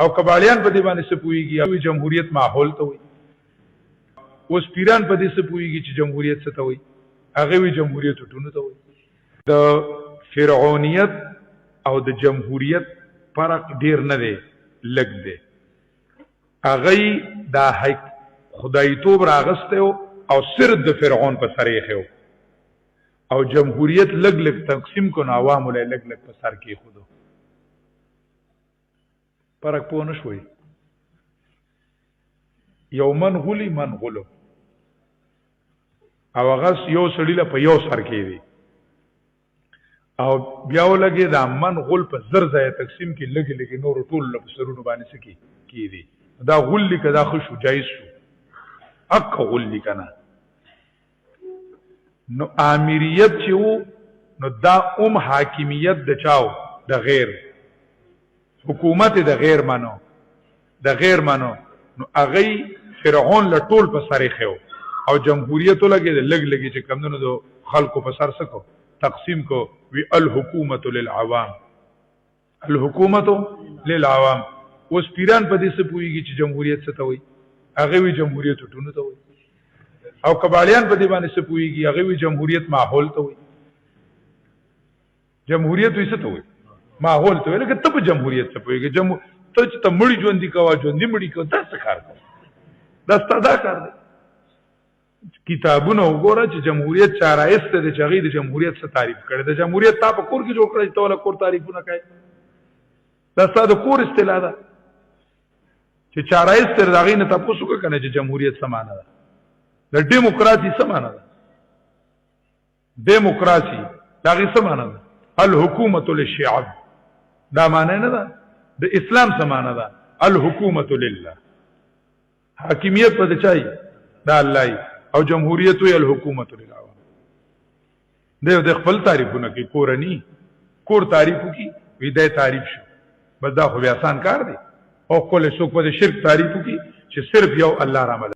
او کباړیان په دې باندې څه پوهیږي او جمهوریت ماحول ته وایي. اوس پیران په دې څه پوهیږي چې جمهوریت څه ته وایي، هغه وی جمهوریت ټونو ته وایي. د فرعونیت او د جمهوریت فرق ډیر نه دی، لږ دی. هغه دا خدایتوب راغسته او صرف د فرعون په سر یې خو، او جمهوریت لږ لږ تقسیم کو نو عوام له لږ لږ په سر کې خودو. فرق پوه نه شوي. یو من غلی من غلو، او هغه یو سړي له په یو سر کې دی، او بیا ولګي دا من غل په زر ځای تقسیم کې لګي لګي نور ټول له سرونو باندې سکی کیږي. دا غل کدا خو شو جایز شو، اک غل کنا. نو امریت چې وو نو دا حاکمیت د چاو د غیر، حکومت د غیر منو، د غیر منو. نو هغه فرعون له ټول په سر خو، او جمهوریت لګي لګ لګي چې کمونو دو خلکو په سر سکو تقسیم کو. وی الحکومت للعوام، الحکومت للعوام. اوس پیران په دې څه پوهیږي چې جمهوریت څه ته وایي، هغه وی جمهوریت ټونو ته وایي. او کباړیان په دې باندې څه پوهیږي، هغه وی جمهوریت ماحول ته وایي. جمهوریت وی څه ته وایي، ماحول ته وایي. لکه ته په جمهوریت څه پوهیږي، ته چې ته مړی ژوندي کوه، ژوندي مړی کوه، دا څه کار کوه؟ دا ستا دا کار دی. کتابونه وګوره چې جمهوریت چا رایسته دی، چې هغې د جمهوریت څه تعریف کړی. د جمهوریت تا په کور کې جوړ کړی چې ته وله کور تعریفونه کوې، دا ستا د کور اصطلاح ده. چې چا رایسته دی د هغې نه تپوس وکړه که نه چې جمهوریت څه معنی ده، د ډیموکراسي څه معنی ده، ډیموکراسي د هغې څه معنی ده، الحکومت للشعب. دا معنی نه ده. د اسلام څه معنی ده، الحکومت لله. حاکمیت په د چای دا الله، او جمهوریت وی الحکومت للعوام. د خپل تعریفونه کې کورنی کور تعریفو کې وی د تعریف شو، بس دا خو بیا آسان کار دی. او کله څوک په شرک تعریفو کې چې صرف یو الله را